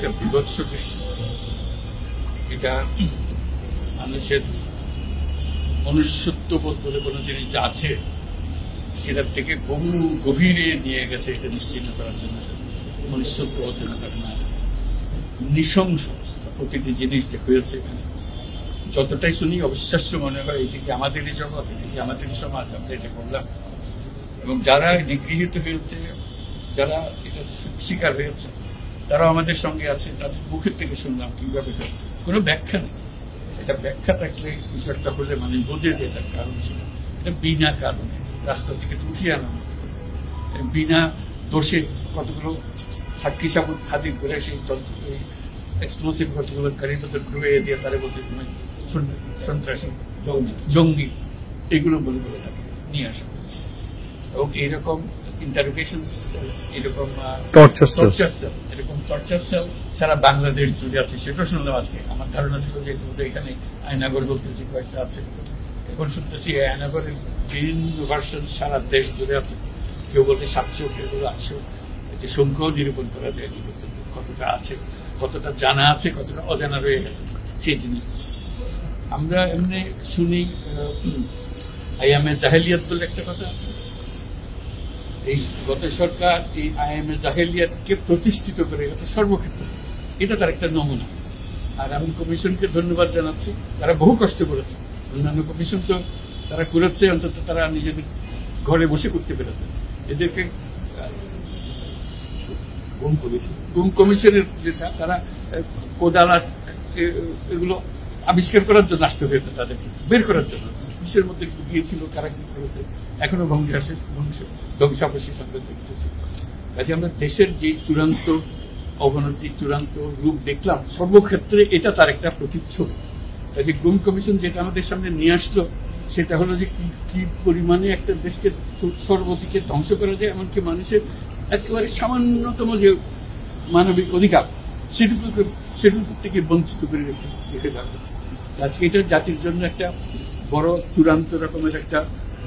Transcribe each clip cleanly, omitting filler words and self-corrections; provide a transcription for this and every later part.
একটা বিভৎস দৃশ্য। এটা মানুষের মনুষ্যত্ববোধ বলে কোনো জিনিস যা আছে সেটার থেকে বহু গভীরে নিয়ে গেছে। এটা নিশ্চিন্ন করার জন্য মনুষ্যত্ব অর্চনা করে না, নৃশংস প্রতিটি জিনিস যে হয়েছে এখানে যতটাই শুনি অবিশ্বাস্য মনে হয়। এটি কি আমাদেরই জগৎ, এটি কি আমাদেরই সমাজ? আমরা এটা করলাম। এবং যারা নিগৃহীত হয়েছে, যারা এটা শিকার হয়েছে, তারাও আমাদের সঙ্গে আছে। তাদের মুখের থেকে শুনলাম কিভাবে হয়েছে, কোনো ব্যাখ্যা নেই। এটা ব্যাখ্যা থাকলে কিছু একটা হলে মানুষ বোঝে যে এটার কারণ ছিল। এটা বিনা কারণে রাস্তা থেকে উঠিয়ে আনা, বিনা দোষে কতগুলো সাক্ষী সাবুত হাজির করে সেই এক্সপ্লোসিভ কতগুলো গাড়ির ভেতর ঢুয়ে দিয়ে তারা বলছে তুমি সন্ত্রাসী, জঙ্গি, এগুলো বলে বলে তাকে নিয়ে আসা হয়েছে। এবং এইরকম ইন্টারোগেশন সেল, এরকম টর্চার সেল সারা বাংলাদেশ জুড়ে আছে। সেটা শুনলাম আজকে। আমার ধারণা ছিল যে এখানে আয়নাগর বলতেছি কয়েকটা আছে, এখন শুনতেছি আয়নাগরের বিভিন্ন ভার্সন সারা দেশ জুড়ে আছে। কেউ বলতে 700, কেউ বলে 800। যে সংখ্যাও নিরূপণ করা যায় কতটা আছে, কতটা জানা আছে, কতটা অজানা রয়ে গেছে সেই জিনিস। আমরা এমনি শুনি আইএমএ জাহেলিয়াত বলে একটা কথা আছে। এই গত সরকার এই আইএমএ জাহেলিয়াতকে প্রতিষ্ঠিত করে গেছে সর্বক্ষেত্রে। এটা তার একটা নমুনা। আর আমি কমিশনকে ধন্যবাদ জানাচ্ছি, তারা বহু কষ্ট করেছে। অন্যান্য কমিশন তো তারা করেছে, অন্তত তারা নিজেদের ঘরে বসে করতে পেরেছে। এদেরকে গুম কমিশনের যেটা, তারা কোদালা এগুলো আবিষ্কার করার জন্য আসতে হয়েছে, তাদেরকে বের করার জন্য। কিসের মধ্যে গিয়েছিল, কারা কি করেছে, এখনো ধ্বংসাবশেষ আমরা দেখতেছি। কাজে আমরা দেশের যে চূড়ান্ত অবনতি, চূড়ান্ত রূপ দেখলাম সর্বক্ষেত্রে, এটা তার একটা প্রতিচ্ছবি। কাজে গুম কমিশন যেটা আমাদের সামনে নিয়ে আসলো, সেটা হলো যে কি পরিমাণে একটা দেশকে সর্বদিকে ধ্বংস করা যায়, এমনকি মানুষের একেবারে সামান্যতম যে মানবিক অধিকার সেটুকু থেকে বঞ্চিত করে রেখে দেওয়া হয়েছে। আজকে এটা জাতির জন্য একটা বড় চূড়ান্ত রকমের একটা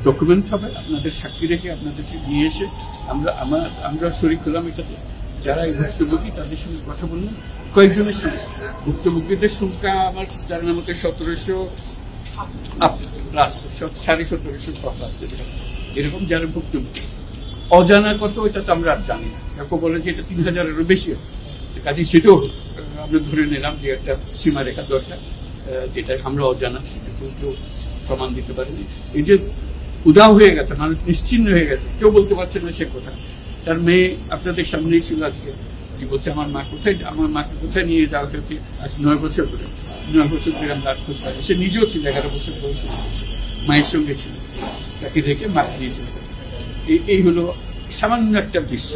ডকুমেন্ট হবে। আপনাদের সাক্ষী রেখে, আপনাদেরকে নিয়ে এসে আমরা শরীক হলাম এটাতে। যারা এই ভুক্তভোগী তাদের সঙ্গে কথা বললাম, কয়েকজনের সঙ্গে। ভুক্তভোগীদের সংখ্যা আমার জানার মতো 1700 প্লাস, 1750 প্লাস এরকম যারা ভুক্তভোগী। অজানা কত এটা তো আমরা আর জানি না। কেউ বলে যে এটা 3000-এরও বেশি। কাজে সেটাও আমরা ধরে নিলাম যে একটা সীমারেখা দরকার, যেটা আমরা অজানা, সেটা কেউ প্রমাণ দিতে পারেনি। এই যে উদাও হয়ে গেছে, মানুষ নিশ্চিন্ন হয়ে গেছে, কেউ বলতে পারছে না সে কোথায়। তার মেয়ে আপনাদের সামনেই ছিল আজকে, কি বলছে আমার মাকে কোথায় নিয়ে যাওয়া হয়েছে আজ 9 বছর ধরে। 9 বছর ধরে আমরা আর খোঁজ পাই। সে নিজেও ছিল, 11 বছর বয়সে ছিল, মায়ের সঙ্গে ছিল, তাকে রেখে মাকে নিয়ে চলে গেছে। এই হলো সামান্য একটা দৃশ্য।